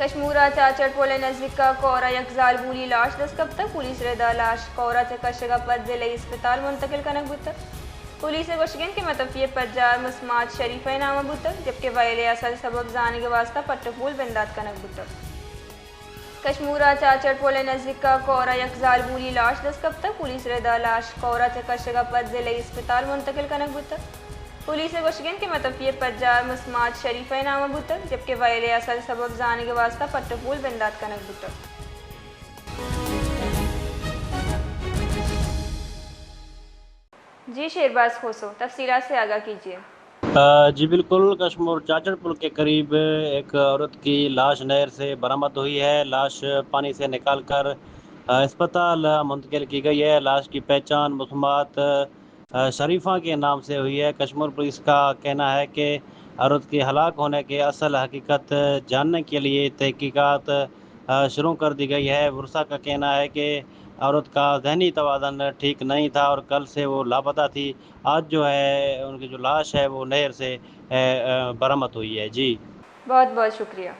کشمورہ چاچڑ پولے نزدیک کا کورا یک زال بولی لاش دستکب تک پولیس ریدا لاش کورا سے کشگا پر ضلع اسپتال منتقل کنک بوتک پولیس نے گوشگین کے متفیہ پجار مسمات شریفہ نامہ بوتک جبکہ وائلے اصل سبب زانے کے واسطہ پٹفول بندات کنک بوتک کشمورہ چاچڑ پولے نزدیک کا کورا یک زال بولی لاش دستکب تک پولیس ریدا لاش کورا سے کشگا پر ضلع اسپتال منتقل کنک بوتک پولیس نے گوشگین کے متفیہ پجار مسمات شریفہ نامہ بوتک جبکہ وائلے اصل سبب زانے کے واسطہ پٹفول بندات کنک بوتک جی شہرباز کھوسو تفصیلات سے آگاہ کیجیے۔ جی بالکل، کشمور چاچڑ پل کے قریب ایک عورت کی لاش نہر سے برآمد ہوئی ہے۔ لاش پانی سے نکال کر اسپتال منتقل کی گئی ہے۔ لاش کی پہچان مسمات شریفہ کے نام سے ہوئی ہے۔ کشمور پولیس کا کہنا ہے کہ عورت کے ہلاک ہونے کے اصل حقیقت جاننے کے لیے تحقیقات شروع کر دی گئی ہے۔ ورثاء کا کہنا ہے کہ عورت کا ذہنی توازن ٹھیک نہیں تھا اور کل سے وہ لاپتہ تھی۔ آج جو ہے ان کی جو لاش ہے وہ نہر سے برآمد ہوئی ہے۔ جی بہت بہت شکریہ۔